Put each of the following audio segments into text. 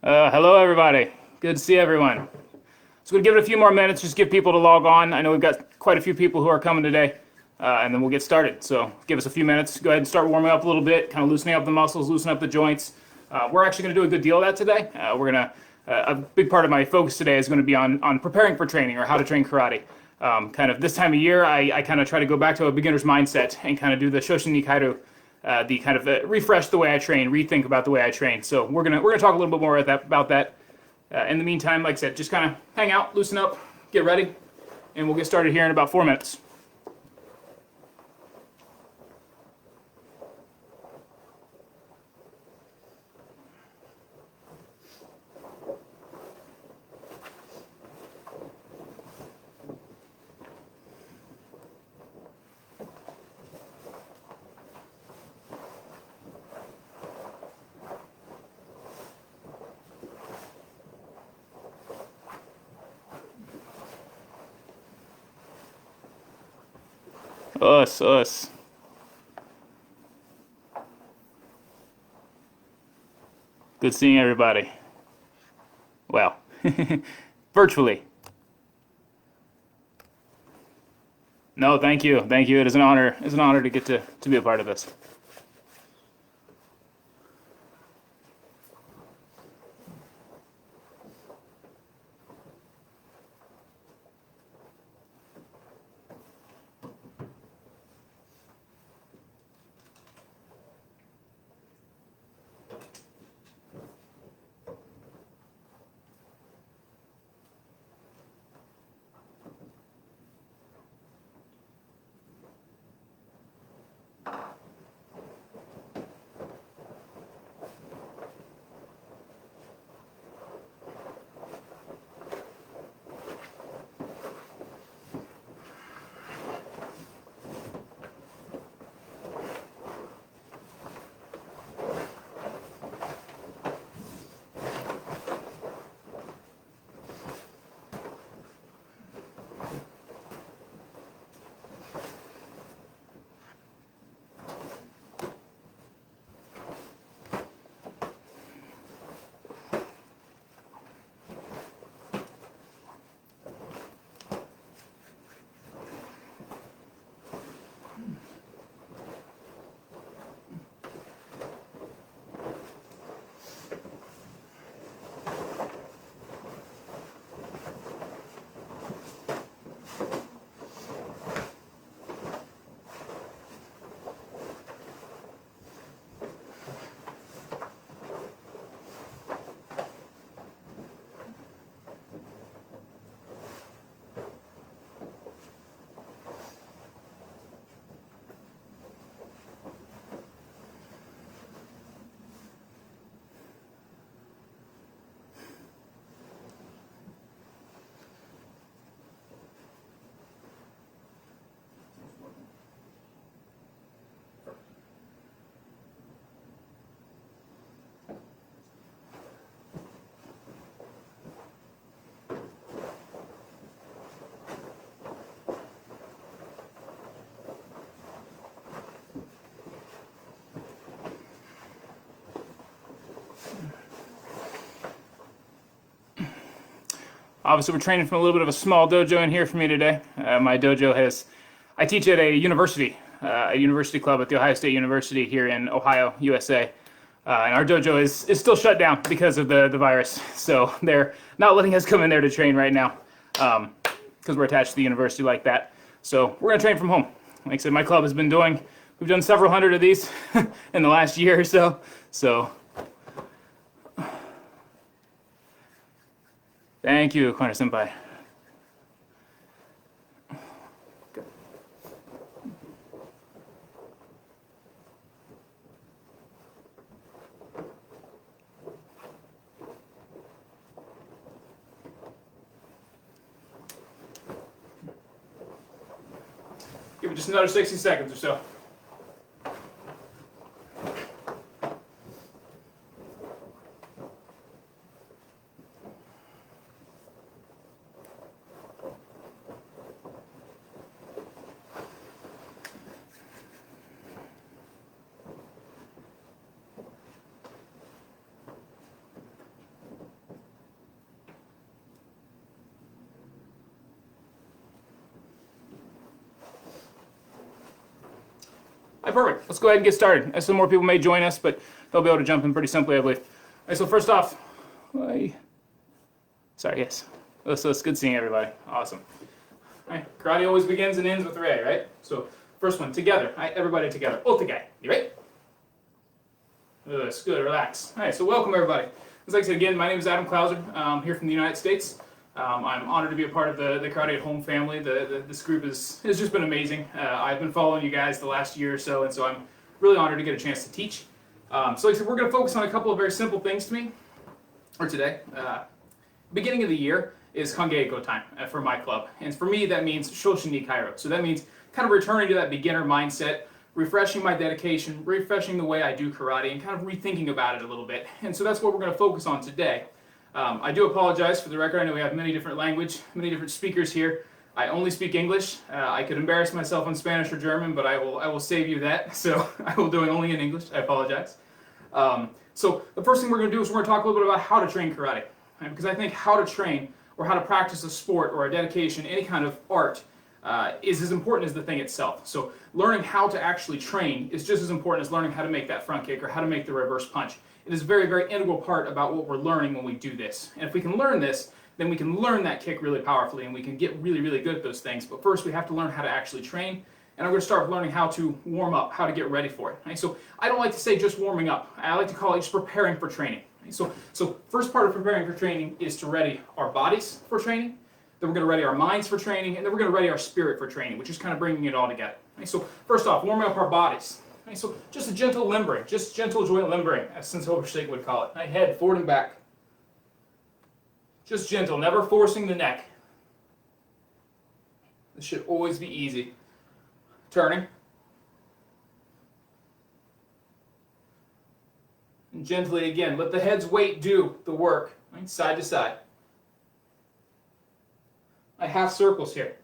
Hello, everybody. Good to see everyone. So we'll give it a few more minutes, just give people to log on. I know we've got quite a few people who are coming today, and then we'll get started. So give us a few minutes. Go ahead and start warming up a little bit, kind of loosening up the muscles, loosening up the joints. We're actually going to do a good deal of that today. A big part of my focus today is going to be on preparing for training or how to train karate. Kind of this time of year, I kind of try to go back to a beginner's mindset and kind of do the Shoshin Nikaido, the kind of refresh the way I train, rethink about the way I train. So we're gonna talk a little bit more about that. In the meantime, like I said, just kind of hang out, loosen up, get ready, and we'll get started here in about 4 minutes. Us. Good seeing everybody. Well, virtually. No, thank you. Thank you. It is an honor. It's an honor to get to be a part of this. Obviously, we're training from a little bit of a small dojo in here for me today. My dojo I teach at a university club at the Ohio State University here in Ohio, USA. And our dojo is still shut down because of the virus. So they're not letting us come in there to train right now because we're attached to the university like that. So we're going to train from home. Like I said, my club we've done several hundred of these in the last year or so. So thank you, Connor Senpai. Give it just another 60 seconds or so. All right, perfect. Let's go ahead and get started. Some more people may join us, but they'll be able to jump in pretty simply, I believe. All right, so first off, sorry, yes. So it's good seeing everybody. Awesome. All right, karate always begins and ends with Ray, right? So first one, together. All right, everybody together. Otagai. You ready? That's good. Relax. All right, so welcome everybody. As I said again, my name is Adam Clouser. I'm here from the United States. I'm honored to be a part of the Karate at Home family. This group has just been amazing. I've been following you guys the last year or so, and so I'm really honored to get a chance to teach. So like I said, we're going to focus on a couple of very simple things today. Beginning of the year is Kangeiko time for my club. And for me, that means Shoshin ni Kairo. So that means kind of returning to that beginner mindset, refreshing my dedication, refreshing the way I do karate, and kind of rethinking about it a little bit. And so that's what we're going to focus on today. I do apologize for the record. I know we have many different speakers here. I only speak English. I could embarrass myself in Spanish or German, but I will save you that. So I will do it only in English. I apologize. So the first thing we're going to do is we're going to talk a little bit about how to train karate. Right? Because I think how to train or how to practice a sport or a dedication, any kind of art, is as important as the thing itself. So learning how to actually train is just as important as learning how to make that front kick or how to make the reverse punch. It is a very, very integral part about what we're learning when we do this. And if we can learn this, then we can learn that kick really powerfully and we can get really, really good at those things. But first we have to learn how to actually train. And I'm going to start learning how to warm up, how to get ready for it. Right? So I don't like to say just warming up. I like to call it just preparing for training. Right? So first part of preparing for training is to ready our bodies for training. Then we're going to ready our minds for training. And then we're going to ready our spirit for training, which is kind of bringing it all together. Right? So first off, warming up our bodies. Right? So just a gentle limbering, just gentle joint limbering, as Sensei Overshake would call it. Right? Head forward and back. Just gentle, never forcing the neck. This should always be easy. Turning. And gently again, let the head's weight do the work, right? Side to side. I half circles here.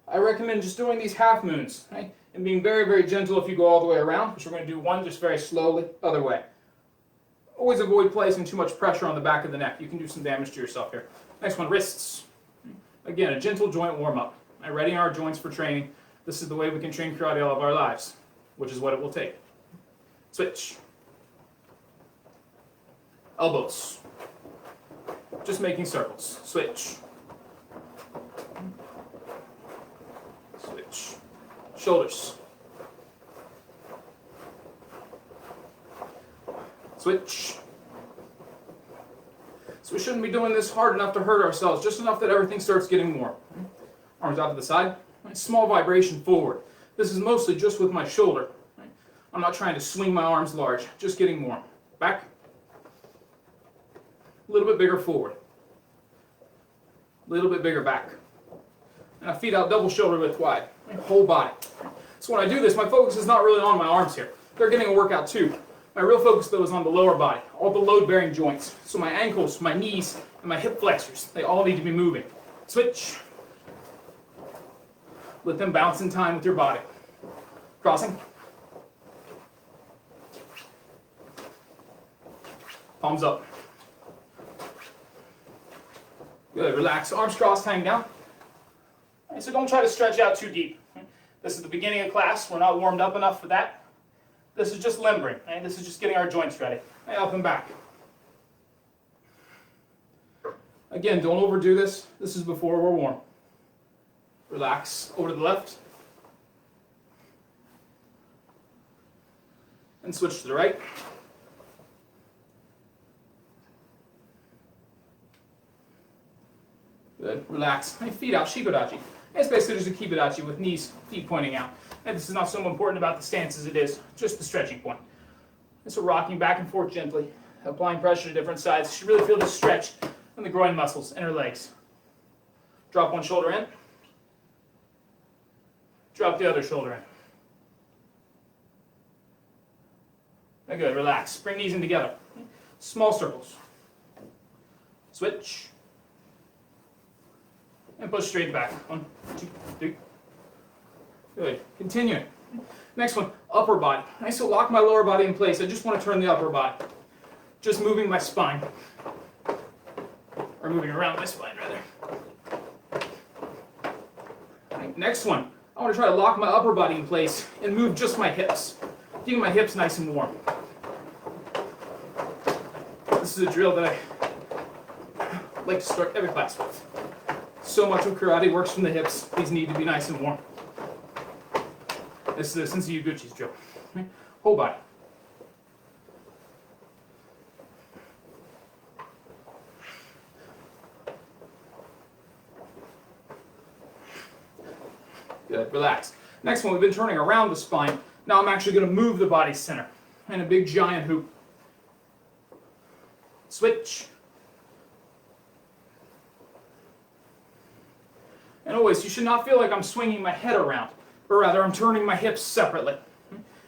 I recommend just doing these half moons, right? And being very, very gentle if you go all the way around, which we're going to do one just very slowly, other way. Always avoid placing too much pressure on the back of the neck. You can do some damage to yourself here. Next one, wrists. Again, a gentle joint warm-up. Readying our joints for training. This is the way we can train karate all of our lives, which is what it will take. Switch. Elbows. Just making circles. Switch. Switch. Shoulders. Switch. So we shouldn't be doing this hard enough to hurt ourselves, just enough that everything starts getting warm. Arms out to the side. Small vibration forward. This is mostly just with my shoulder. I'm not trying to swing my arms large, just getting warm. Back. A little bit bigger forward. A little bit bigger back. And I feet out double shoulder width wide. Whole body. So when I do this, my focus is not really on my arms here. They're getting a workout too. My real focus though is on the lower body, all the load-bearing joints. So my ankles, my knees, and my hip flexors, they all need to be moving. Switch. Let them bounce in time with your body. Crossing. Palms up. Good, relax. Arms crossed, hang down. All right, so don't try to stretch out too deep. This is the beginning of class. We're not warmed up enough for that. This is just limbering. Right? This is just getting our joints ready. Right, up and back. Again, don't overdo this. This is before we're warm. Relax. Over to the left. And switch to the right. Good. Relax. My feet out. Shikodachi. It's basically just a kibidachi with knees, feet pointing out. And this is not so important about the stance as it is just the stretching point. And so rocking back and forth gently, applying pressure to different sides. You should really feel the stretch in the groin muscles, inner legs. Drop one shoulder in. Drop the other shoulder in. Very good. Relax. Bring knees in together. Small circles. Switch. And push straight back. 1, 2, 3. Good. Continuing. Next one, upper body. I so lock my lower body in place. I just want to turn the upper body. Just moving my spine. Or moving around my spine, rather. Right, next one, I want to try to lock my upper body in place and move just my hips, keeping my hips nice and warm. This is a drill that I like to start every class with. So much of karate works from the hips. These need to be nice and warm. This is a Sensei Uguchi's drill. Whole body. Good, relax. Next one, we've been turning around the spine. Now I'm actually going to move the body center in a big giant hoop. Switch. And always, you should not feel like I'm swinging my head around, but rather I'm turning my hips separately.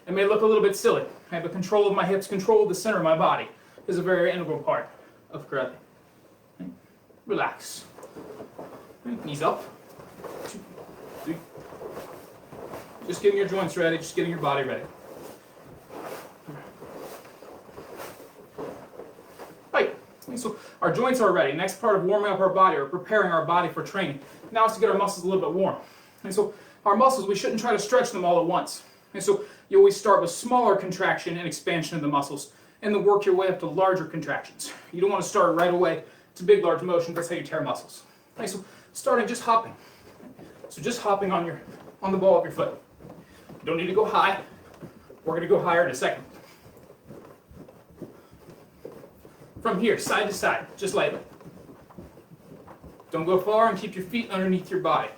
It may look a little bit silly, but control of my hips, control of the center of my body is a very integral part of karate. Relax. Knees up. 2, 3. Just getting your joints ready, just getting your body ready. Right. So our joints are ready. Next part of warming up our body or preparing our body for training. Now is to get our muscles a little bit warm. And so our muscles, we shouldn't try to stretch them all at once. And so you always start with smaller contraction and expansion of the muscles and then work your way up to larger contractions. You don't want to start right away to big, large motions. That's how you tear muscles. Okay, so starting just hopping. So just hopping on the ball of your foot. You don't need to go high. We're going to go higher in a second. From here, side to side, just lightly. Don't go far and keep your feet underneath your body.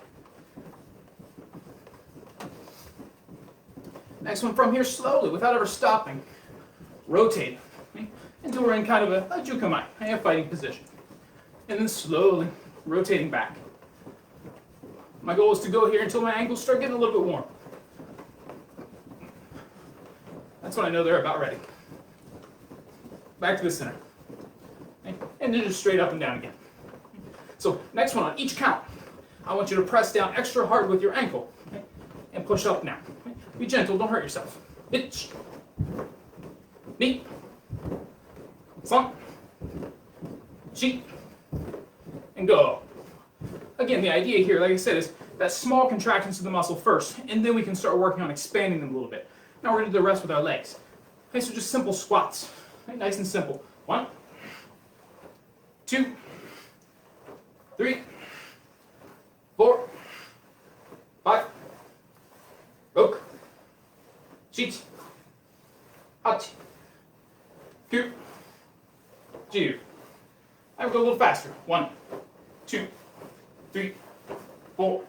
Next one, from here, slowly, without ever stopping. Rotate, okay, until we're in kind of a jukamai, a fighting position. And then slowly rotating back. My goal is to go here until my ankles start getting a little bit warm. That's when I know they're about ready. Back to the center. Okay, and then just straight up and down again. So next one, on each count, I want you to press down extra hard with your ankle, okay, and push up now. Okay? Be gentle, don't hurt yourself. Bitch. Knee. Slump. Cheek. And go. Again, the idea here, like I said, is that small contractions to the muscle first, and then we can start working on expanding them a little bit. Now we're going to do the rest with our legs. Okay, so just simple squats. Okay, nice and simple. 1, 2, 3, 4, 5, roke, cheat, hachi, ku, jiu. I will go a little faster. 1, 2, 3, 4,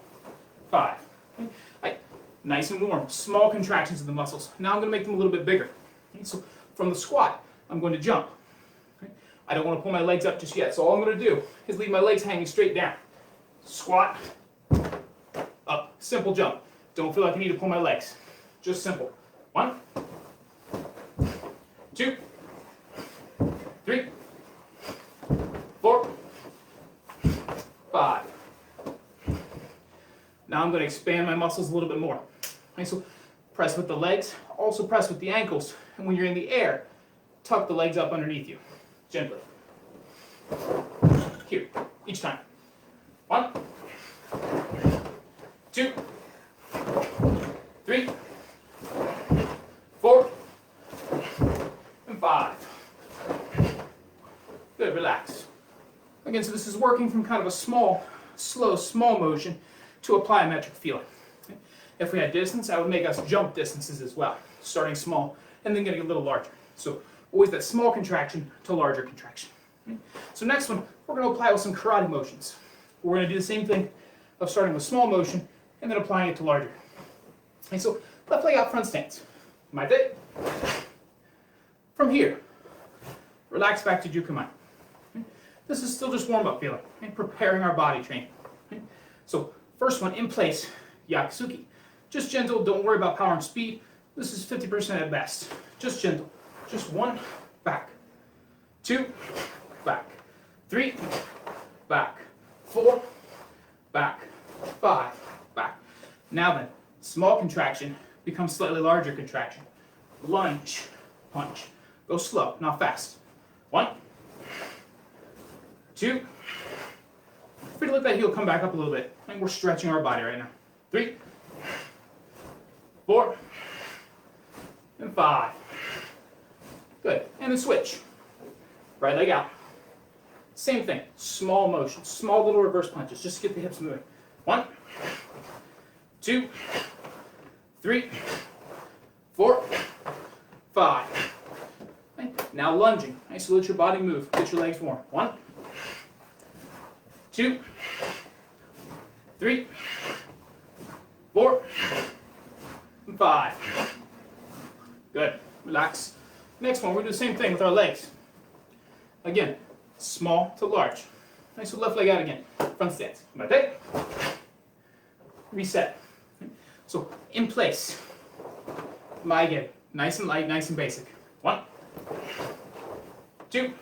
5. Okay. Right. Nice and warm. Small contractions of the muscles. Now I'm going to make them a little bit bigger. Okay. So from the squat, I'm going to jump. Okay. I don't want to pull my legs up just yet, so all I'm going to do is leave my legs hanging straight down. Squat, up. Simple jump. Don't feel like I need to pull my legs. Just simple. 1, 2, 3, 4, 5. Now I'm going to expand my muscles a little bit more. Okay, so press with the legs, also press with the ankles. And when you're in the air, tuck the legs up underneath you, gently. Here, each time. 1, 2, 3, 4, and 5. Good, relax. Again, so this is working from kind of a small, slow, small motion to a plyometric feeling. Okay? If we had distance, that would make us jump distances as well, starting small and then getting a little larger. So always that small contraction to larger contraction. Okay? So next one, we're going to apply with some karate motions. We're going to do the same thing of starting with small motion and then applying it to larger. Okay, so left leg out front stance. Maite. From here, relax back to jukamai. Okay? This is still just warm-up feeling, okay? Preparing our body training. Okay? So first one, in place, yakusuki. Just gentle, don't worry about power and speed. This is 50% at best. Just gentle. Just 1, back. 2, back. 3, back. 4, back. 5, back. Now then, small contraction becomes slightly larger contraction. Lunge, punch. Go slow, not fast. 1, 2. Free to let that heel come back up a little bit. And we're stretching our body right now. 3, and 5. Good. And then switch. Right leg out. Same thing. Small motion. Small little reverse punches. Just to get the hips moving. 1, 2, 3, 4, 5. Okay. Now lunging. Okay, so let your body move. Get your legs warm. 1, 2, 3, 4, and 5. Good. Relax. Next one, we're going to do the same thing with our legs. Again, small to large. Okay, so left leg out again. Front stance. Mate. Reset. So in place. Again. Nice and light, nice and basic. 1, 2,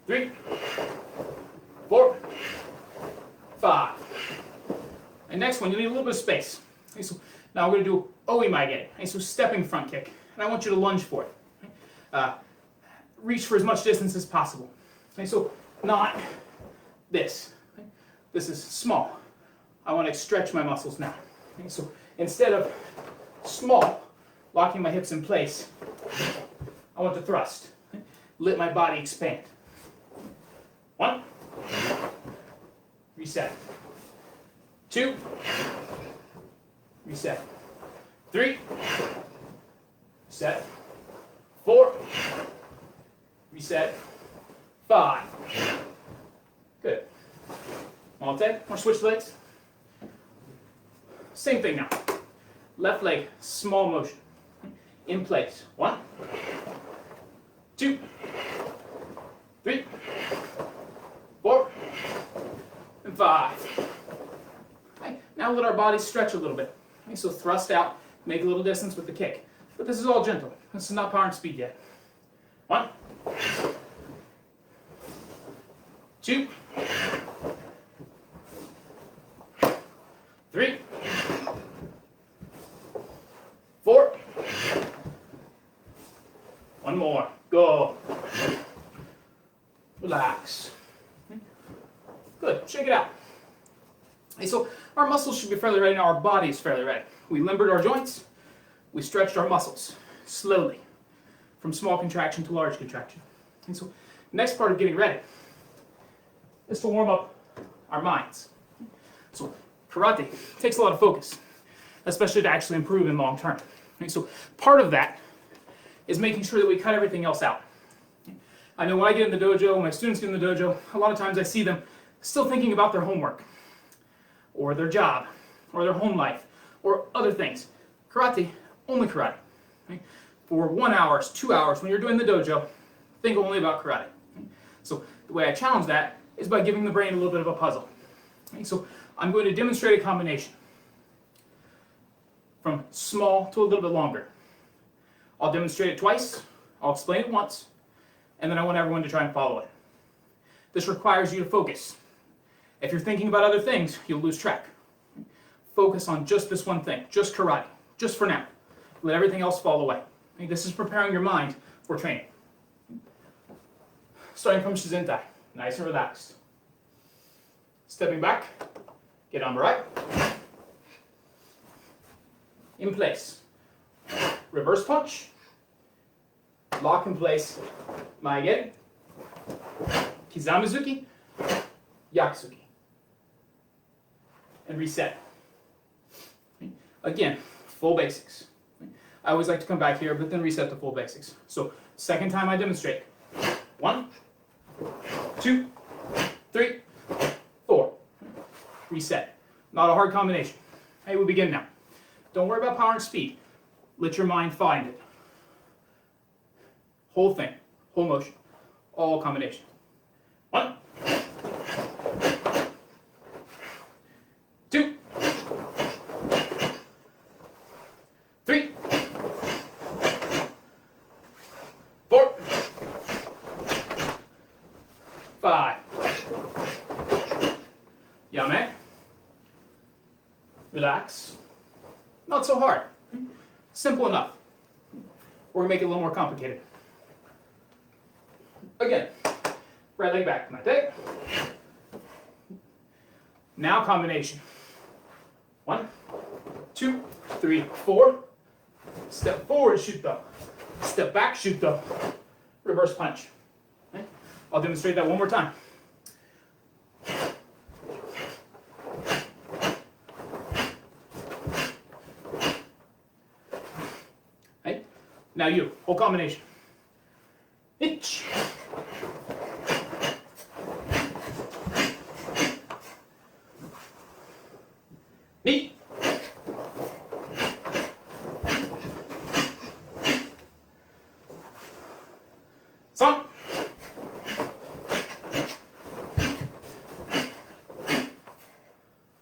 3, 4, 5. And next one, you need a little bit of space. Okay, so now we're going to do oimaigere. Okay, so stepping front kick. And I want you to lunge for it. Okay? Reach for as much distance as possible. Okay, so not this. Okay? This is small. I want to stretch my muscles now. Okay, so instead of small, locking my hips in place, I want to thrust. Okay? Let my body expand. 1, reset. 2, reset. 3, reset. 4, reset. 5. Good. One more take. Want to switch legs? Same thing now. Left leg, small motion. In place. 1, 2, 3, 4, and 5. Okay. Now let our bodies stretch a little bit. Okay, so thrust out, make a little distance with the kick. But this is all gentle. This is not power and speed yet. 1, 2, 3, 4. One more. Go. Relax. Good. Shake it out. Okay, so our muscles should be fairly ready now. Our body is fairly ready. We limbered our joints. We stretched our muscles slowly from small contraction to large contraction. And so next part of getting ready is to warm up our minds. So karate takes a lot of focus, especially to actually improve in long term. Okay, so part of that is making sure that we cut everything else out. I know when I get in the dojo, when my students get in the dojo, a lot of times I see them still thinking about their homework, or their job, or their home life, or other things. Karate, only karate. Okay? For 1 hour, 2 hours, when you're doing the dojo, think only about karate. Okay? So the way I challenge that is by giving the brain a little bit of a puzzle. Okay? So I'm going to demonstrate a combination from small to a little bit longer. I'll demonstrate it twice, I'll explain it once, and then I want everyone to try and follow it. This requires you to focus. If you're thinking about other things, you'll lose track. Focus on just this one thing, just karate, just for now. Let everything else fall away. Okay? This is preparing your mind for training. Starting from Shizentai, nice and relaxed. Stepping back, get on the right. In place. Reverse punch. Lock in place. Maigeri. Kizamuzuki. Yakusuki. And reset. Again, full basics. I always like to come back here, but then reset to full basics. So, second time I demonstrate. 1, 2, 3, 4. Reset. Not a hard combination. Hey, we begin now. Don't worry about power and speed. Let your mind find it. Whole thing, whole motion, all combination. 1, 2, 3, 4, 5. Yame. Relax. Not so hard. Simple enough. We're going to make it a little more complicated. Again, right leg back. Mate. Now combination. 1, 2, 3, 4. Step forward, shoot though. Step back, shoot though. Reverse punch. Okay? I'll demonstrate that one more time. Okay? Now you, whole combination. Itch. Knee. Son.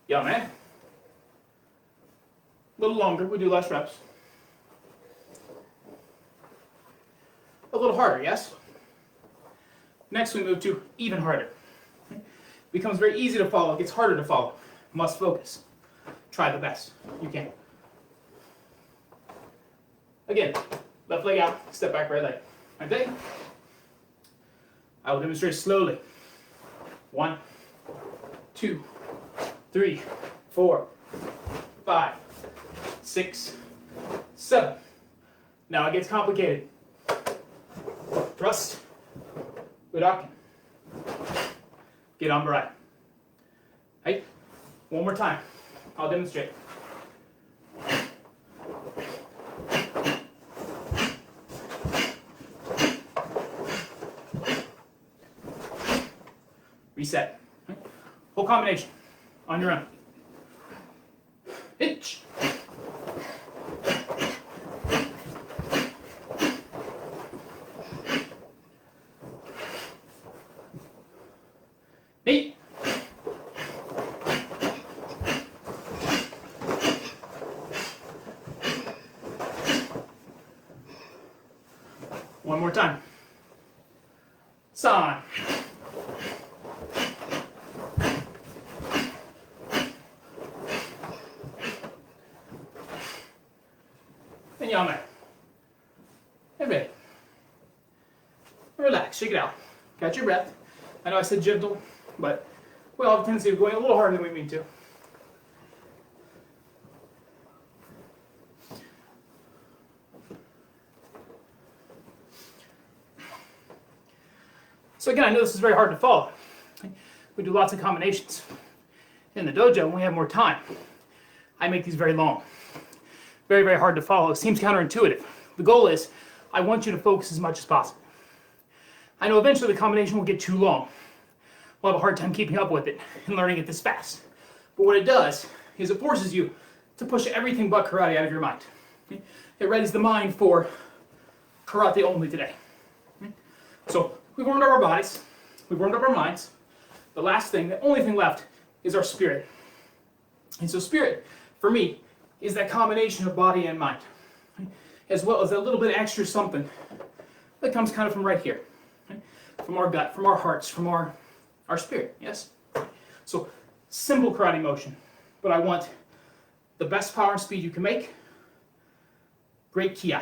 Yeah, man. A little longer, we do less reps. A little harder, yes? Next we move to even harder. Becomes very easy to follow, it gets harder to follow. Must focus. Try the best you can. Again, left leg out, step back, right leg. Okay? I will demonstrate slowly. 1, 2, 3, 4, 5, 6, 7. Now it gets complicated. Thrust. Budokan. Get on right. Right? One more time. I'll demonstrate. Reset. Right? Whole combination. On your own. Hitch. Knee. One more time. San. And yame. And ready. Relax, shake it out. Catch your breath. I know I said gentle, but we all have a tendency of going a little harder than we mean to. So again, I know this is very hard to follow. We do lots of combinations. In the dojo, when we have more time, I make these very long. Very, very hard to follow. It seems counterintuitive. The goal is, I want you to focus as much as possible. I know eventually the combination will get too long. We'll have a hard time keeping up with it and learning it this fast. But what it does is it forces you to push everything but karate out of your mind. It readies the mind for karate only today. So we've warmed up our bodies, we've warmed up our minds. The last thing, the only thing left, is our spirit. And so spirit, for me, is that combination of body and mind, as well as that little bit extra something that comes kind of from right here, from our gut, from our hearts, from our spirit, yes? So, simple karate motion, but I want the best power and speed you can make, great ki,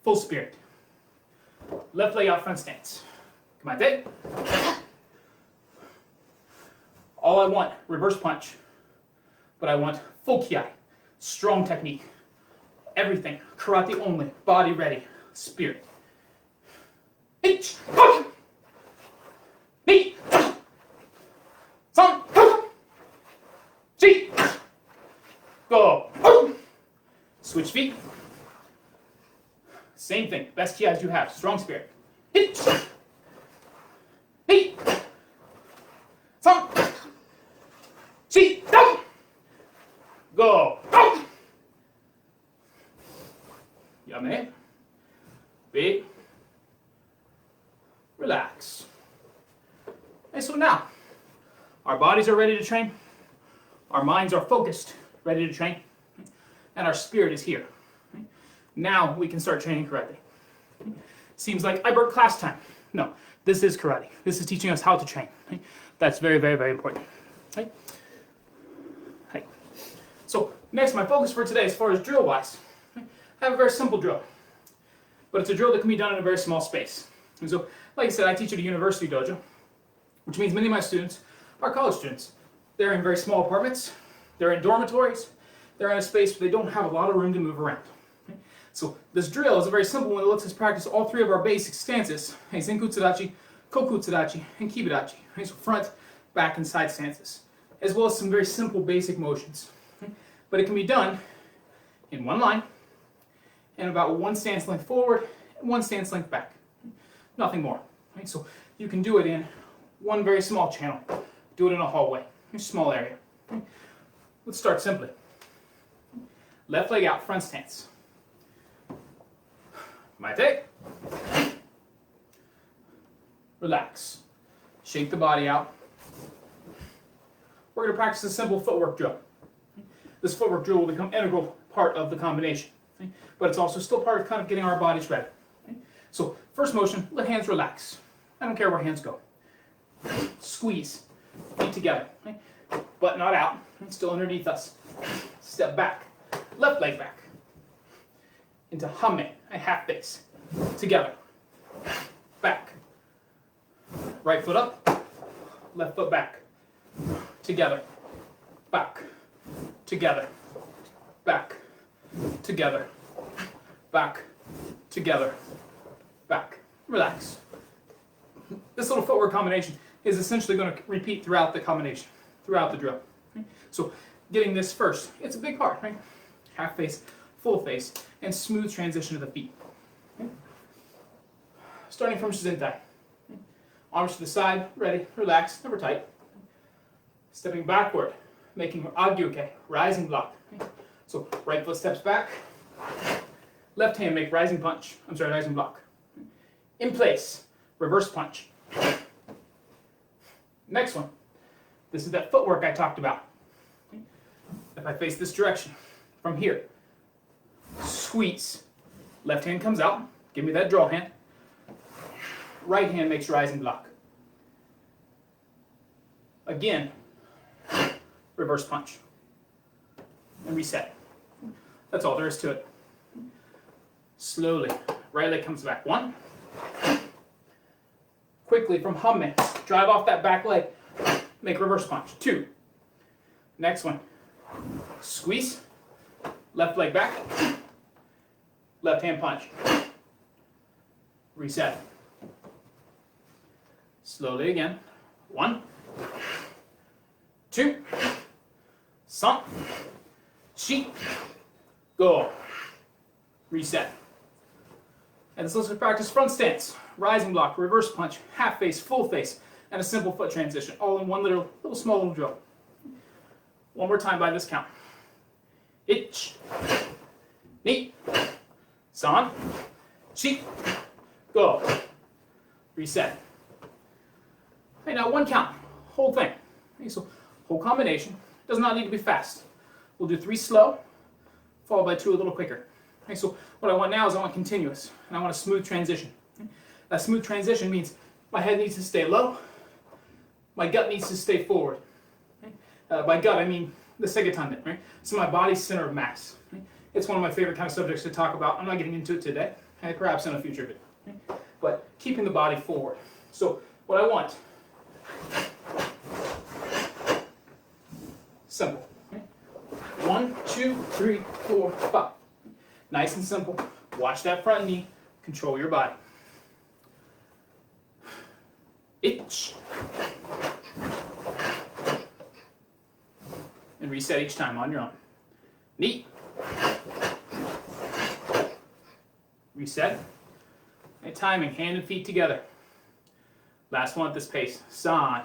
full spirit. Left leg out, front stance. Come on, take. All I want, reverse punch, but I want full ki, strong technique, everything, karate only, body ready, spirit. H, knee, son, chi, go. Switch feet. Same thing, best ki as you have, strong spirit. Hit, knee, son, chi, go. Yame, big, relax. And so now, our bodies are ready to train, our minds are focused, ready to train, and our spirit is here. Now we can start training karate. Seems like I broke class time. No, this is karate. This is teaching us how to train. That's very, very, very important. So next, my focus for today, as far as drill-wise, I have a very simple drill, but it's a drill that can be done in a very small space. And so, like I said, I teach at a university dojo, which means many of my students are college students. They're in very small apartments, they're in dormitories, they're in a space where they don't have a lot of room to move around. So this drill is a very simple one that lets us practice all three of our basic stances. Zenkutsudachi, Kokutsudachi, and Kibidachi. So front, back, and side stances, as well as some very simple basic motions. But it can be done in one line, and about one stance length forward, and one stance length back. Nothing more. So you can do it in one very small channel. Do it in a hallway, a small area. Let's start simply. Left leg out, front stance. Maite. Relax. Shake the body out. We're going to practice a simple footwork drill. This footwork drill will become an integral part of the combination, but it's also still part of kind of getting our bodies ready. So first motion, let hands relax. I don't care where hands go. Squeeze, feet together, butt not out, still underneath us. Step back, left leg back, into hame, a half base, together, back, right foot up, left foot back, together, back, together, back, together, back, together, back. Relax. This little footwork combination is essentially going to repeat throughout the combination, throughout the drill. So getting this first, it's a big part, right? Half face, full face, and smooth transition to the feet. Starting from Shizentai. Arms to the side, ready, relax, never tight. Stepping backward, making Agyoke, rising block. So right foot steps back, left hand make rising punch, rising block. In place, reverse punch. Next one, this is that footwork I talked about. If I face this direction, from here, squeeze, left hand comes out, give me that draw hand, right hand makes rising block. Again, reverse punch, and reset. That's all there is to it. Slowly, right leg comes back, one. Quickly from hame, drive off that back leg, make reverse punch, two. Next one, squeeze, left leg back, left hand punch, reset. Slowly again, one, two, san, shi, go, reset. And this lets us practice front stance, rising block, reverse punch, half face, full face, and a simple foot transition, all in one little small little drill. One more time by this count. Ich, ni, san, shi, go, reset. Okay, now one count, whole thing. Okay, so whole combination, does not need to be fast. We'll do 3 slow, followed by 2 a little quicker. Okay, so what I want now is I want continuous, and I want a smooth transition. Okay? That smooth transition means my head needs to stay low, my gut needs to stay forward. Okay? By gut, I mean the segatande, right? So my body's center of mass. Okay? It's one of my favorite kind of subjects to talk about. I'm not getting into it today, okay? Perhaps in a future video. Okay? But keeping the body forward. So what I want, simple. Okay? 1, 2, 3, 4, 5. Nice and simple. Watch that front knee. Control your body. Ich. And reset each time on your own. Ni. Reset. And timing, hand and feet together. Last one at this pace. San.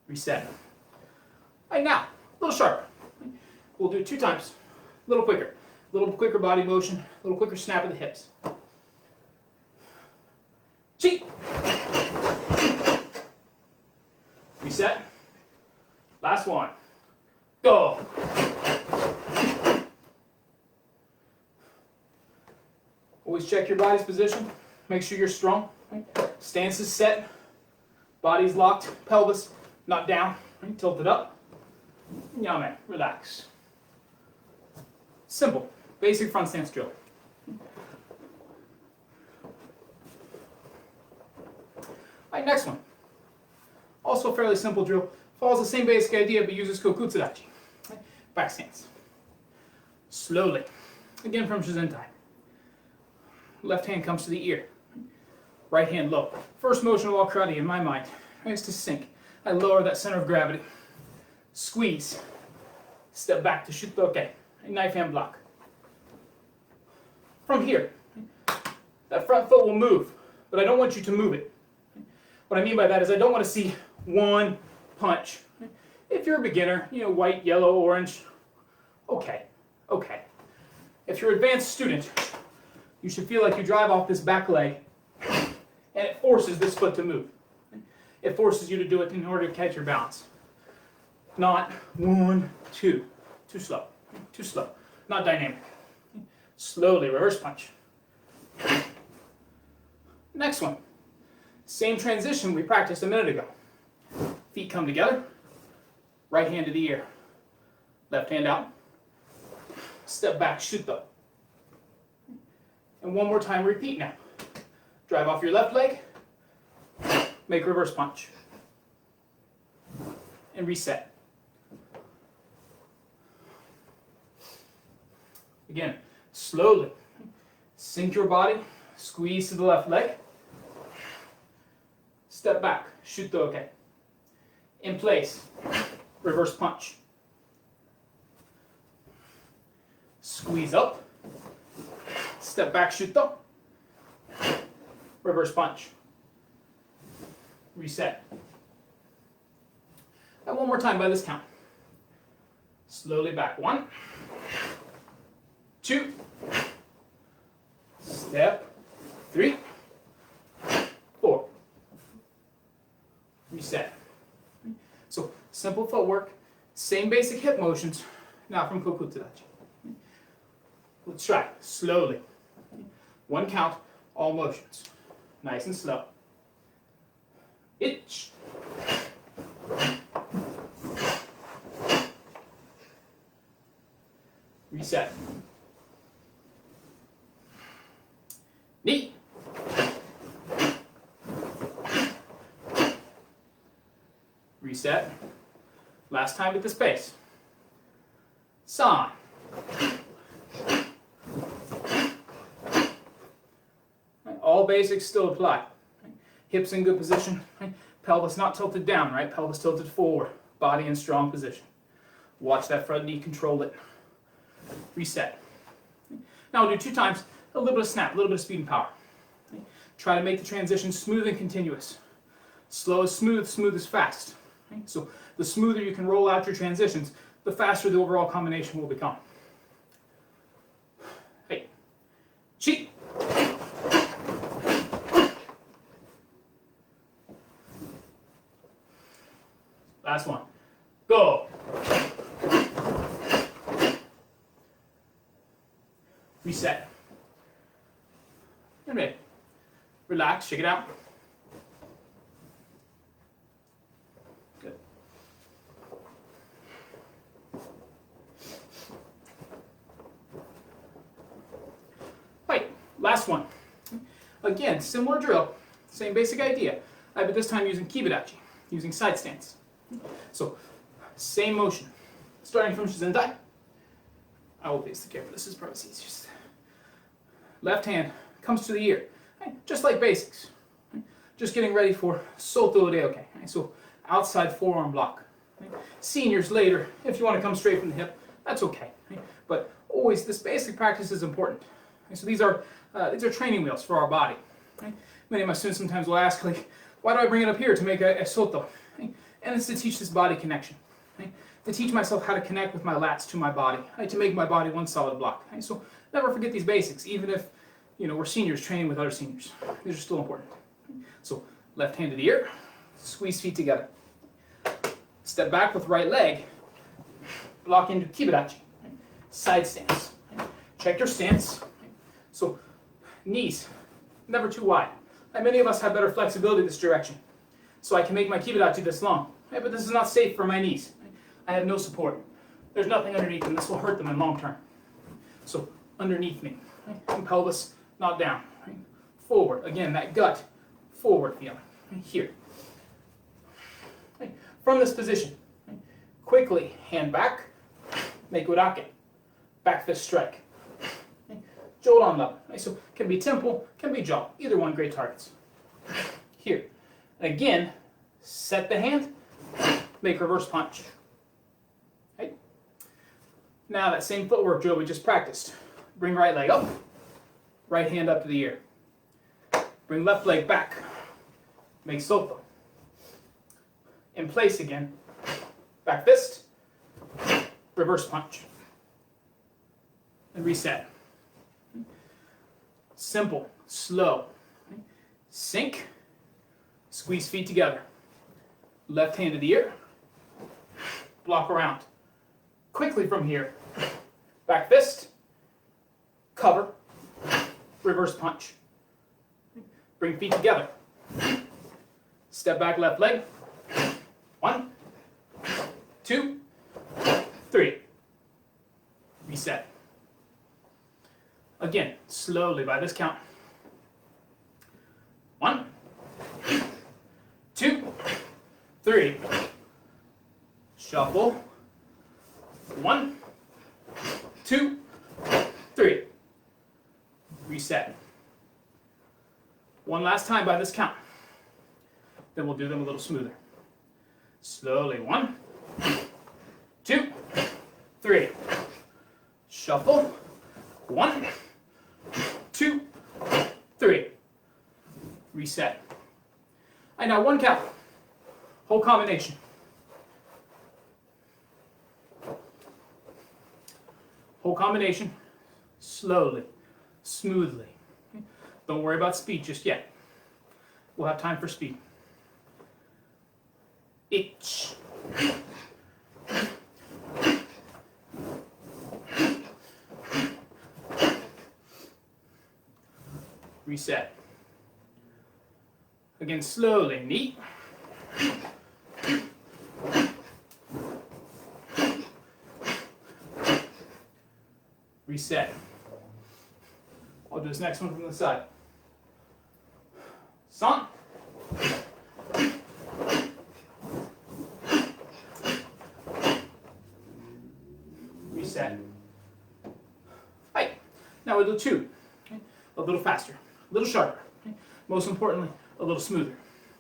Reset. Right now, a little sharper. We'll do it 2 times. A little quicker body motion, a little quicker snap of the hips. Chi. Reset. Last one. Go. Always check your body's position. Make sure you're strong. Stance is set. Body's locked. Pelvis not down. Tilted up. Yame. Relax. Simple, basic front stance drill. Alright, next one. Also a fairly simple drill. Follows the same basic idea but uses kokutsudachi. Back stance. Slowly. Again from Shizentai. Left hand comes to the ear. Right hand low. First motion of all karate in my mind is to sink. I lower that center of gravity. Squeeze. Step back to shutoke. A knife hand block. From here, that front foot will move, but I don't want you to move it. What I mean by that is I don't want to see one punch. If you're a beginner, white, yellow, orange, okay. If you're an advanced student, you should feel like you drive off this back leg and it forces this foot to move. It forces you to do it in order to catch your balance. Not 1, 2. Too slow. Too slow. Not dynamic. Slowly, reverse punch. Next one. Same transition we practiced a minute ago. Feet come together. Right hand to the ear. Left hand out. Step back, shuto. And one more time, repeat now. Drive off your left leg. Make reverse punch. And reset. Again, slowly. Sink your body. Squeeze to the left leg. Step back. Shutoke. In place. Reverse punch. Squeeze up. Step back. Shuto. Reverse punch. Reset. And one more time by this count. Slowly back. 1, 2, step, 3, 4. Reset. So simple footwork, same basic hip motions, now from Kokutadachi. Let's try slowly. 1 count, all motions. Nice and slow. Itch. Reset. Knee. Reset. Last time at this pace. San. All basics still apply. Hips in good position. Pelvis not tilted down, right? Pelvis tilted forward. Body in strong position. Watch that front knee, control it. Reset. Now we'll do 2 times, a little bit of snap, a little bit of speed and power. Try to make the transition smooth and continuous. Slow is smooth, smooth is fast. So the smoother you can roll out your transitions, the faster the overall combination will become. Hey, chi. Last one. Go. Reset. And ready. Relax, shake it out. Good. Right, last one. Again, similar drill, same basic idea, but this time using Kibadachi, using side stance. So, same motion. Starting from Shizentai. I will face the camera, this is probably easiest. Left hand comes to the ear, just like basics. Just getting ready for Soto Reoke, so outside forearm block. Seniors later, if you want to come straight from the hip, that's okay. But always, this basic practice is important. So these are training wheels for our body. Many of my students sometimes will ask, like, why do I bring it up here to make a Soto? And it's to teach this body connection. To teach myself how to connect with my lats to my body, to make my body one solid block. So never forget these basics, even if we're seniors training with other seniors. These are still important. So left hand to the ear, squeeze feet together. Step back with right leg, block into Kibadachi, side stance. Check your stance. So knees, never too wide. Many of us have better flexibility this direction. So I can make my Kibadachi this long. But this is not safe for my knees. I have no support. There's nothing underneath them. This will hurt them in long term. So underneath me. And pelvis not down. Forward. Again, that gut forward feeling. Here. From this position, quickly hand back, make urake. back fist strike. Okay. Jolt on level. Okay. So can be temple, can be jaw. Either one, great targets. Here. And again, set the hand, make reverse punch. Okay. Now that same footwork drill we just practiced. Bring right leg up, right hand up to the ear. Bring left leg back, make sofa. In place again, back fist, reverse punch, and reset. Simple, slow. Sink, squeeze feet together. Left hand to the ear, block around. Quickly from here, back fist, cover, reverse punch. Bring feet together. Step back left leg. 1, 2, 3. Reset. Again, slowly by this count. 1, 2, 3. Shuffle. 1, 2, 3. Reset. One last time by this count. Then we'll do them a little smoother. Slowly. 1, 2, 3. Shuffle. 1, 2, 3. Reset. All right, now one count. Whole combination. Whole combination. Slowly. Smoothly. Don't worry about speed just yet. We'll have time for speed. Itch. Reset. Again, slowly. Knee. Reset. I'll do this next one from the side. Son. Reset. Right. Now we'll do 2. Okay. A little faster, a little sharper. Okay. Most importantly, a little smoother.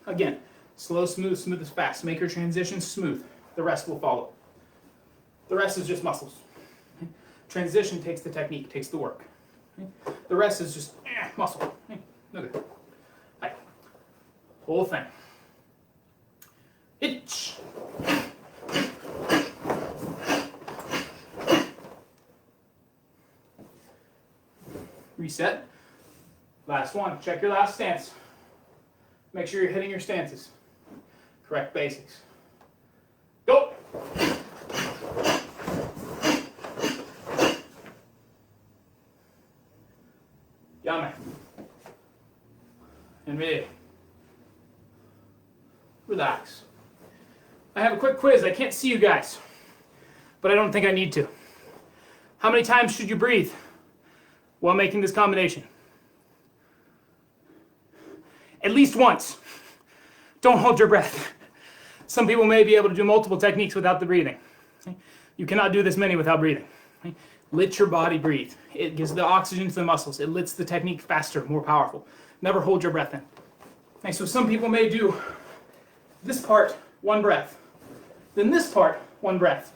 Again, slow, smooth, smooth as fast. Make your transitions smooth. The rest will follow. The rest is just muscles. Okay. Transition takes the technique, takes the work. Okay. The rest is just muscle. Okay. No good. Right. Whole thing. Itch. Reset. Last one. Check your last stance. Make sure you're hitting your stances. Correct basics. Go. Yame. And me. Relax. I have a quick quiz. I can't see you guys, but I don't think I need to. How many times should you breathe while making this combination? At least once. Don't hold your breath. Some people may be able to do multiple techniques without the breathing. You cannot do this many without breathing. Let your body breathe. It gives the oxygen to the muscles. It lets the technique faster, more powerful. Never hold your breath in. Okay, so some people may do this part, 1 breath. Then this part, 1 breath.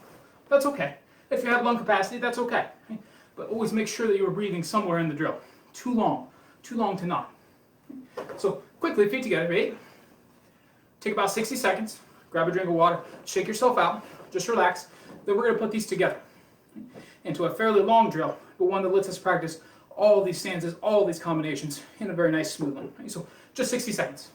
That's okay. If you have lung capacity, that's okay. But always make sure that you are breathing somewhere in the drill. Too long to not. So quickly, feet together, right? Take about 60 seconds, grab a drink of water, shake yourself out, just relax. Then we're going to put these together into a fairly long drill, but one that lets us practice all these stances, all these combinations in a very nice, smooth one. Okay, so just 60 seconds.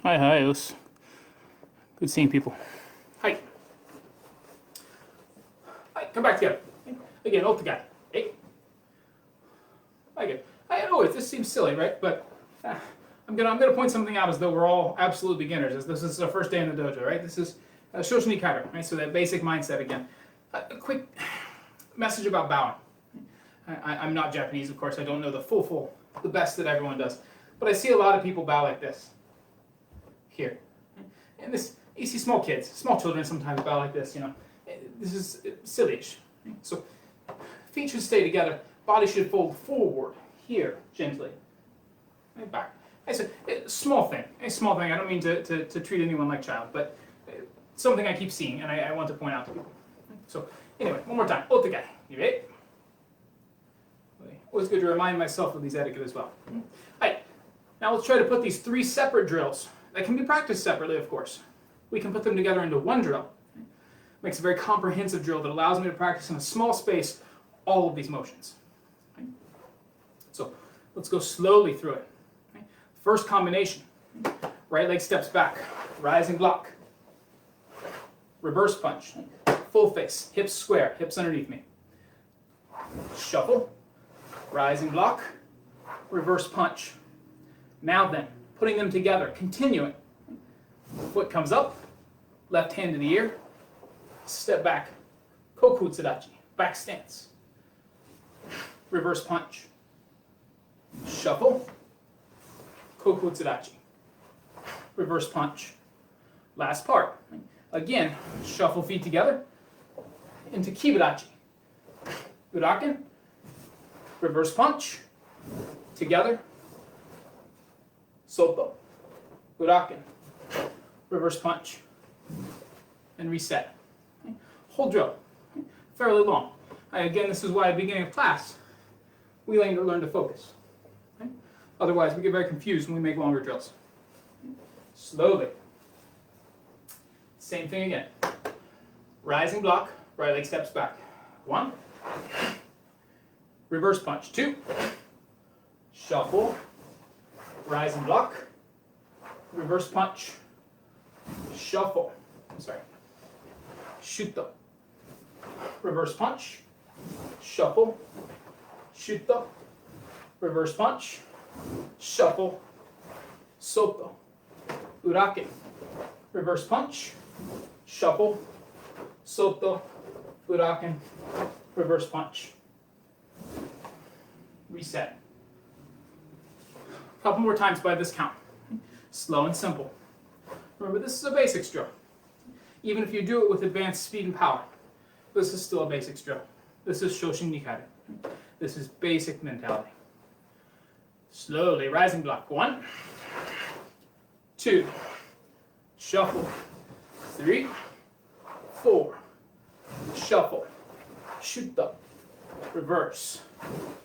Hi, it was good seeing people. Hi. Hi. come back together. Again, otsugai. Hey. Again. I know this seems silly, right? But I'm gonna point something out as though we're all absolute beginners. This is our first day in the dojo, right? This is Shoshin Nikaido, right? So that basic mindset again. A quick message about bowing. I'm not Japanese, of course. I don't know the best that everyone does. But I see a lot of people bow like this. Here. And this, you see small kids, small children sometimes bow like this, you know. This is silly-ish. So feet should stay together. Body should fold forward, here, gently. And back. It's a small thing. A small thing. I don't mean to treat anyone like a child, but something I keep seeing, and I want to point out to people. So anyway, one more time. Otsugai. You ready? Always good to remind myself of these etiquette as well. All right. Now let's try to put these 3 separate drills. That can be practiced separately, of course. We can put them together into one drill. Makes a very comprehensive drill that allows me to practice in a small space all of these motions. So let's go slowly through it. First combination. Right leg steps back. Rising block. Reverse punch. Full face. Hips square. Hips underneath me. Shuffle. Rising block. Reverse punch. Now then, putting them together, continuing. Foot comes up, left hand to the ear, step back, koku tsurachi, back stance. Reverse punch. Shuffle, koku tsurachi. Reverse punch. Last part. Again, shuffle feet together into kiburachi. Uraken, reverse punch, together. Soto, uraken, reverse punch, and reset. Whole drill, fairly long. Again, this is why at the beginning of class, we learn to focus. Otherwise, we get very confused when we make longer drills. Slowly. Same thing again. Rising block, right leg steps back. 1. Reverse punch. 2. Shuffle. Rising block. Reverse punch. Shuffle. Sorry. Shuto. Reverse punch. Shuffle. Shuto. Reverse punch. Shuffle. Soto. Uraken. Reverse punch. Shuffle. Soto. Uraken. Reverse punch. Reset. A couple more times by this count. Slow and simple. Remember, this is a basics drill. Even if you do it with advanced speed and power, this is still a basics drill. This is Shoshin Nikaido. This is basic mentality. Slowly, rising block. 1, 2, shuffle. 3, 4, shuffle. Shoot up. Reverse.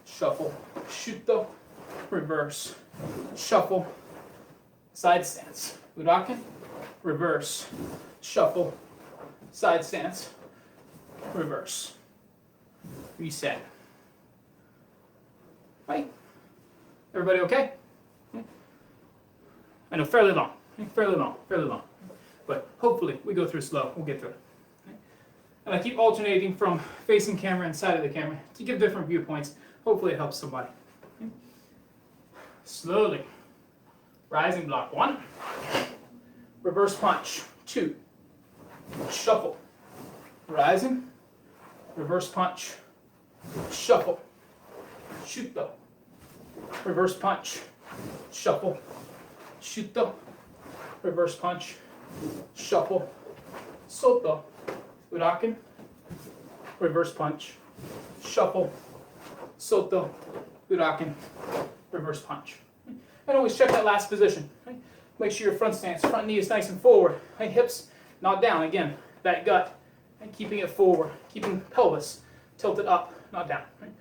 Shuffle. Shoot up. Reverse. Shuffle. Side stance. Uraken. Reverse. Shuffle. Side stance. Reverse. Reset. Right? Everybody okay? I know, fairly long. Fairly long. But hopefully we go through slow. We'll get through it. And I keep alternating from facing camera and side of the camera to give different viewpoints. Hopefully it helps somebody. Slowly. Rising block. 1. Reverse punch. 2. Shuffle. Rising. Reverse punch. Shuffle. Shuto. Reverse punch. Shuffle. Shuto. Reverse punch. Shuffle. Soto. Uraken. Reverse punch. Shuffle. Soto. Uraken. Reverse punch. And always check that last position. Right? Make sure your front stance, front knee is nice and forward. Right? Hips not down. Again, that gut. And keeping it forward. Keeping pelvis tilted up, not down. Right?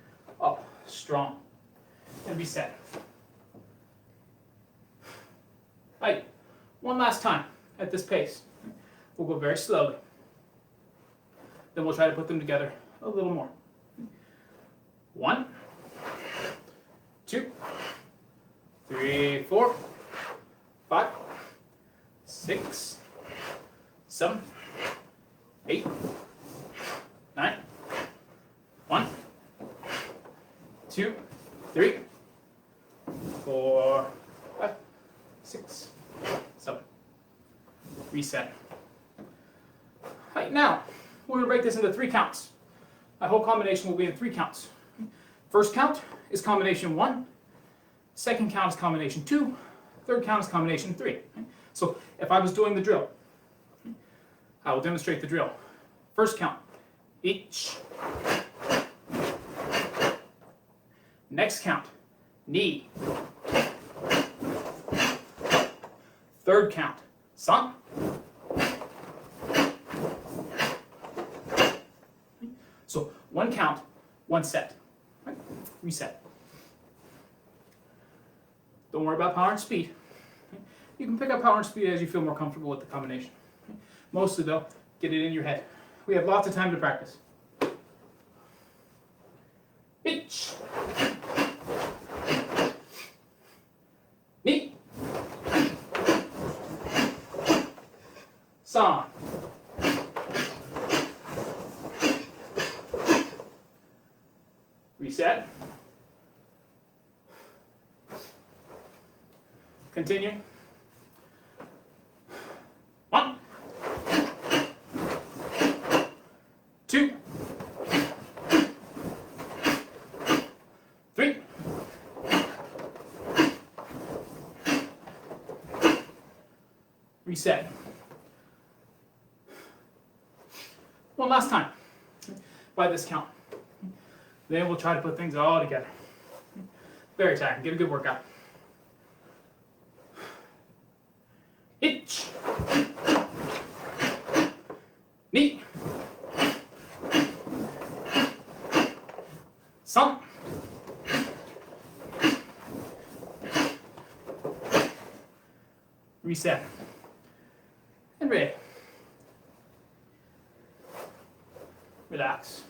Up, strong. And reset. Right. One last time at this pace. We'll go very slowly. Then we'll try to put them together a little more. 1, 2, 3, 4, 5, 6, 7, 8, 9, 2, 3, 4, 5, 6, 7. Reset. All right, now we're going to break this into 3 counts. My whole combination will be in 3 counts. First count is combination 1. Second count is combination 2. Third count is combination 3. So if I was doing the drill, I will demonstrate the drill. First count, each. Next count, knee. Third count, sun. So 1 count, 1 set. Right? Reset. Don't worry about power and speed. You can pick up power and speed as you feel more comfortable with the combination. Mostly though, get it in your head. We have lots of time to practice. Each. Knee. San. Reset. Continue. 1, 2, 3, 4. Reset. One last time by this count. Then we'll try to put things all together. Very tight. Get a good workout. Each. Knee. Sun. Reset. And ready. Relax.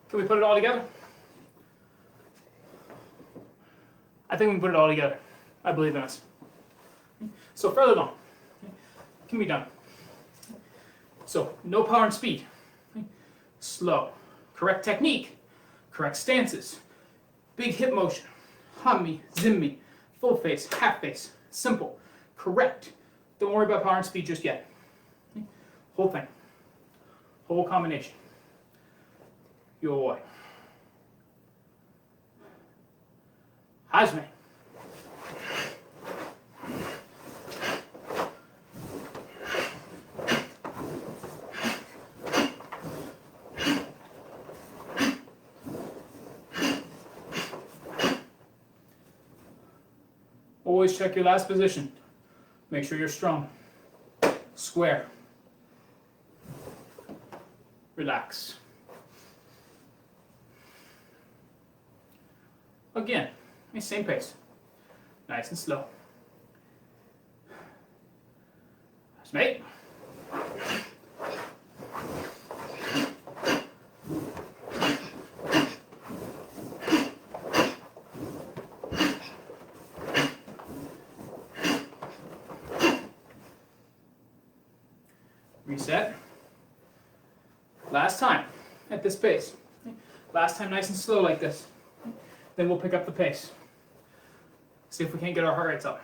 Can we put it all together? I think we can put it all together. I believe in us. So further along, can be done. So no power and speed. Slow. Correct technique. Correct stances. Big hip motion. Hum me, zim me. Full face, half face. Simple. Correct. Don't worry about power and speed just yet. Whole thing. Whole combination. Your boy. Hazme. Always check your last position. Make sure you're strong. Square. Relax. Again, same pace. Nice and slow. That's me. Reset. Last time at this pace. Last time nice and slow like this. Then we'll pick up the pace. See if we can't get our heart rates up.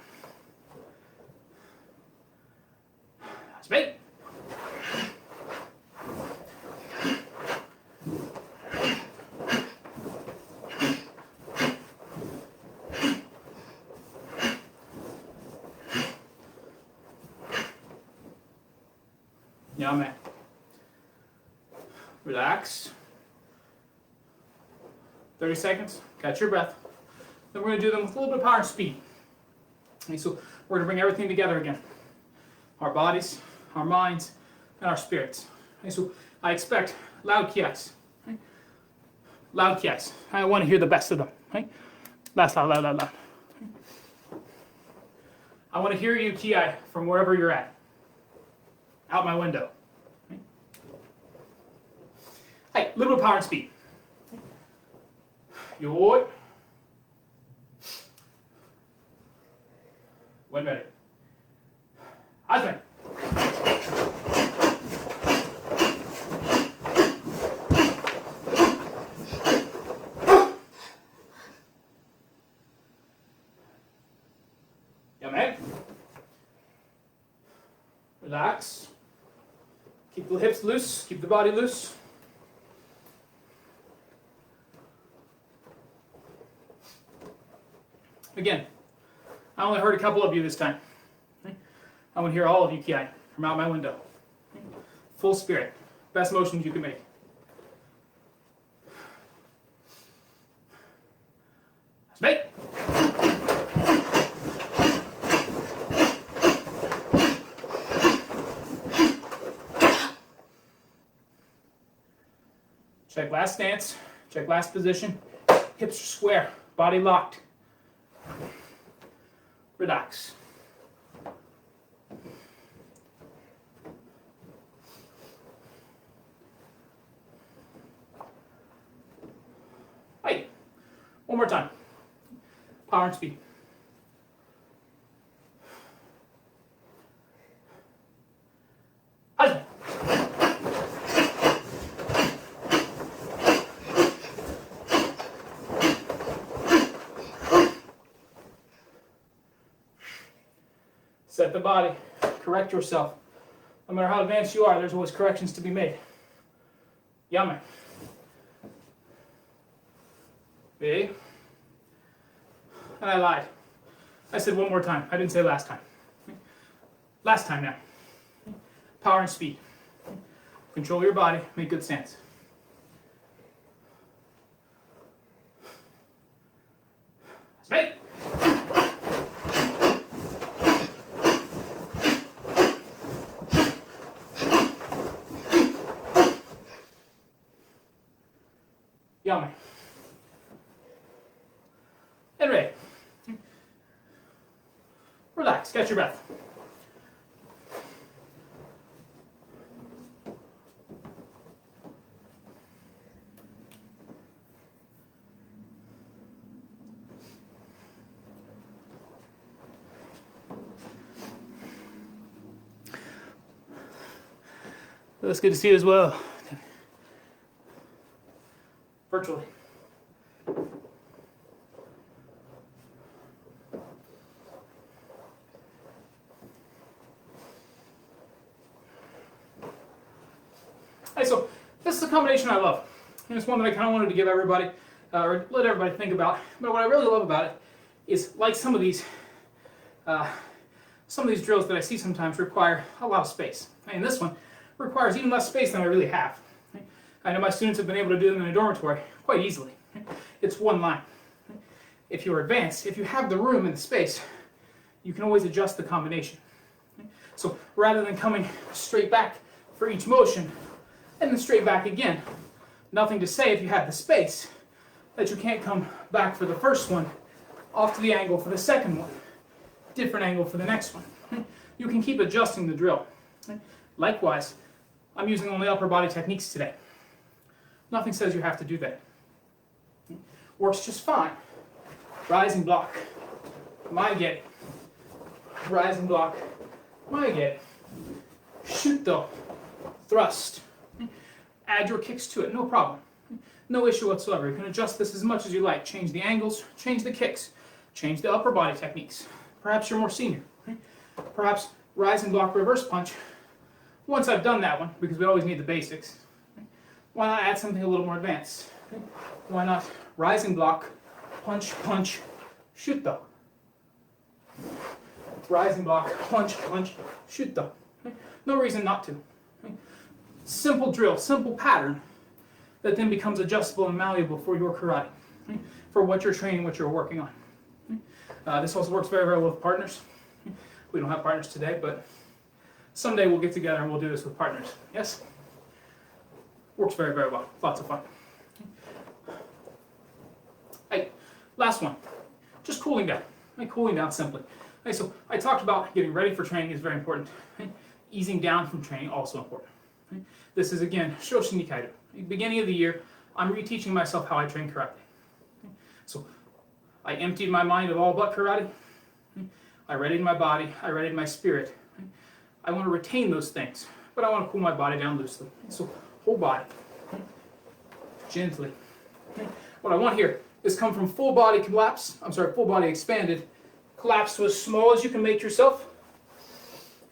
That's me. Yeah, man. Relax. 30 seconds, catch your breath. Then we're going to do them with a little bit of power and speed. Okay, so we're going to bring everything together again. Our bodies, our minds, and our spirits. Okay, so I expect loud kiais. Okay? Loud kiais. I want to hear the best of them. Okay? Loud, loud, loud, loud, loud. Okay? I want to hear you kiai from wherever you're at. Out my window. Okay? Hey, a little bit of power and speed. Your. When ready. Husband. Yeah, man. Relax. Keep the hips loose, keep the body loose. Again, I only heard a couple of you this time. I want to hear all of you ki from out my window. Full spirit. Best motions you can make. Make. Check last stance, check last position. Hips are square, body locked. Relax. Hey, one more time. Power and speed. Husband. Set the body. Correct yourself. No matter how advanced you are, there's always corrections to be made. Yummy. Big. And I lied. I said one more time. I didn't say last time. Last time now. Power and speed. Control your body. Make good stance. Speed. Yummy. And ready. Relax, catch your breath. That's good to see you as well. Virtually. Hey, so this is a combination I love. And it's one that I kind of wanted to give everybody, or let everybody think about. But what I really love about it is, like some of these drills that I see sometimes require a lot of space. And this one requires even less space than I really have. I know my students have been able to do them in a dormitory quite easily. It's one line. If you're advanced, if you have the room and the space, you can always adjust the combination. So rather than coming straight back for each motion, and then straight back again, nothing to say if you have the space that you can't come back for the first one, off to the angle for the second one, different angle for the next one. You can keep adjusting the drill. Likewise, I'm using only upper body techniques today. Nothing says you have to do that. Works just fine. Rising block. My get. Rising block. My get. Shoot though. Thrust. Add your kicks to it, no problem. No issue whatsoever. You can adjust this as much as you like. Change the angles, change the kicks, change the upper body techniques. Perhaps you're more senior. Perhaps rising block, reverse punch. Once I've done that one, because we always need the basics, why not add something a little more advanced? Why not rising block, punch, punch, shoot though. Rising block, punch, punch, shoot though. No reason not to. Simple drill, simple pattern that then becomes adjustable and malleable for your karate, for what you're training, what you're working on. This also works very, very well with partners. We don't have partners today, but someday we'll get together and we'll do this with partners. Yes? Works very, very well. Lots of fun. Hey, last one. Just cooling down. Cooling down simply. Hey, so I talked about getting ready for training is very important. Easing down from training also important. This is again Shoshin Nikaido. Beginning of the year, I'm reteaching myself how I train karate. So I emptied my mind of all but karate. I readied my body. I readied my spirit. I want to retain those things, but I want to cool my body down loosely. So whole body, gently. What I want here is come from full body collapse, full body expanded, collapse to as small as you can make yourself,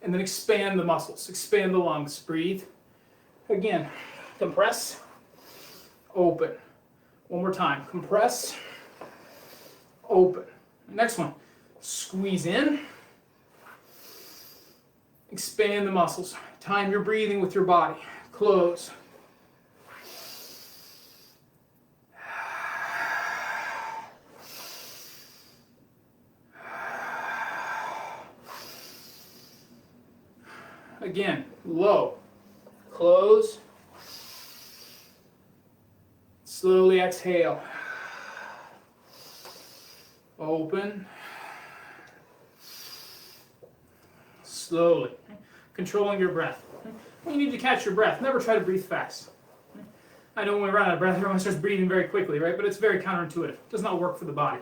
and then expand the muscles, expand the lungs, breathe. Again, compress, open. One more time, compress, open. Next one, squeeze in, expand the muscles. Time your breathing with your body. Close. Again, low. Close. Slowly exhale. Open. Slowly. Controlling your breath. You need to catch your breath. Never try to breathe fast. I know when we run out of breath, everyone starts breathing very quickly, right? But it's very counterintuitive. It does not work for the body.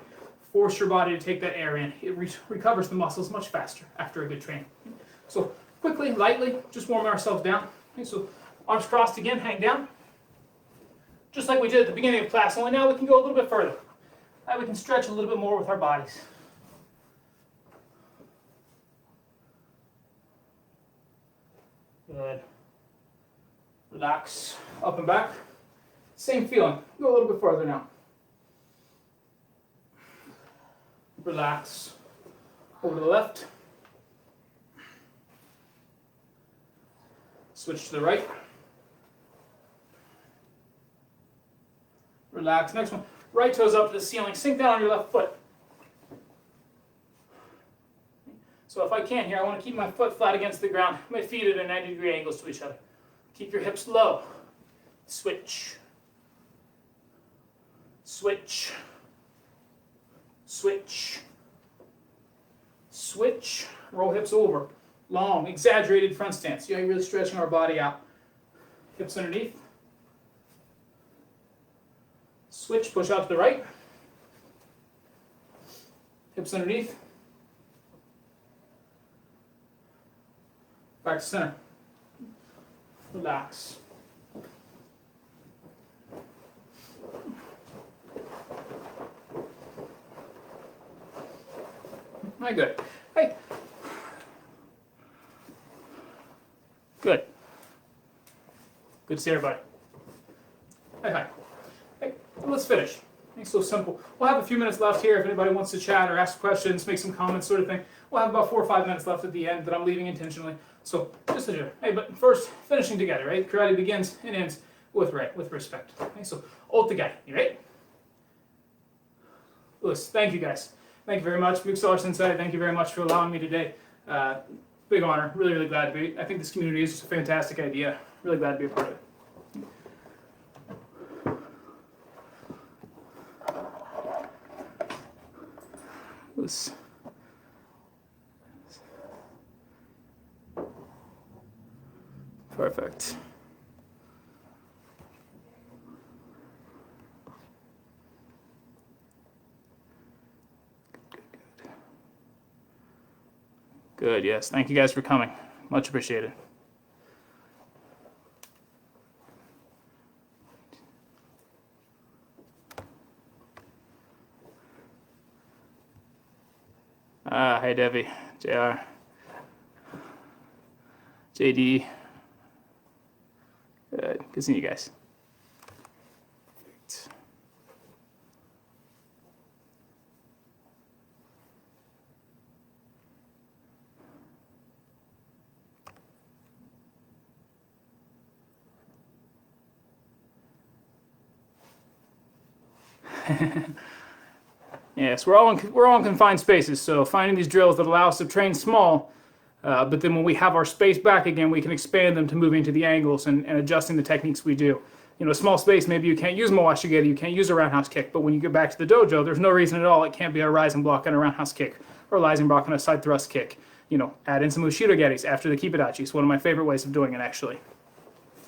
Force your body to take that air in. It recovers the muscles much faster after a good training. So quickly, lightly, just warm ourselves down. Okay, so arms crossed again, hang down. Just like we did at the beginning of class, only now we can go a little bit further. Now we can stretch a little bit more with our bodies. Good. Relax, up and back. Same feeling. Go a little bit further now. Relax. Over to the left. Switch to the right. Relax. Next one. Right toes up to the ceiling. Sink down on your left foot. So if I can here, I want to keep my foot flat against the ground. My feet at a 90-degree angles to each other. Keep your hips low. Switch. Switch. Switch. Switch. Roll hips over. Long, exaggerated front stance. You're really stretching our body out. Hips underneath. Switch, push out to the right. Hips underneath. Back to center. Relax. Very good. Hey. Good. Good to see everybody. Hi. Hey, let's finish. It's so simple. We'll have a few minutes left here if anybody wants to chat or ask questions, make some comments, sort of thing. We'll have about 4 or 5 minutes left at the end that I'm leaving intentionally. So just to do. Hey, but first, finishing together, right? Karate begins and ends with respect. Okay, so all together. You ready? Lewis, thank you guys. Thank you very much. Buxar Sensei, thank you very much for allowing me today. Big honor. Really, really glad to be. I think this community is just a fantastic idea. Really glad to be a part of it. Lewis. Perfect. Good, yes. Thank you guys for coming. Much appreciated. Hi Debbie, JR, JD. Good seeing you guys. Yes, we're all in confined spaces, so finding these drills that allow us to train small, but then when we have our space back again, we can expand them to moving to the angles and adjusting the techniques we do. You know, a small space, maybe you can't use Mawashigiri, you can't use a roundhouse kick, but when you get back to the dojo, there's no reason at all it can't be a rising block and a roundhouse kick, or a rising block and a side thrust kick. You know, add in some Ushirogeris after the Kibidachi. It's one of my favorite ways of doing it, actually.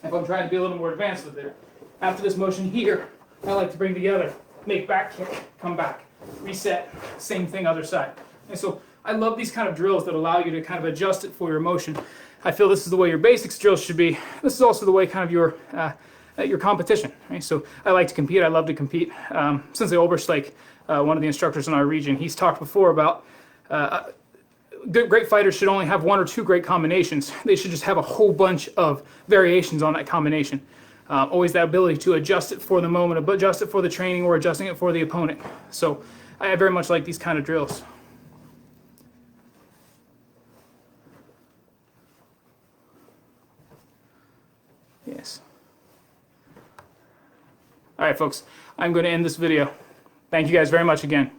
If I'm trying to be a little more advanced with it, after this motion here, I like to bring together, make back kick, come back, reset, same thing other side. And so I love these kind of drills that allow you to kind of adjust it for your motion. I feel this is the way your basics drills should be. This is also the way kind of your competition. Right? So I like to compete. I love to compete. Since the Oberschleich, one of the instructors in our region, he's talked before about great fighters should only have 1 or 2 great combinations. They should just have a whole bunch of variations on that combination. Always that ability to adjust it for the moment, adjust it for the training, or adjusting it for the opponent. So I very much like these kind of drills. Yes. All right, folks, I'm going to end this video. Thank you guys very much again.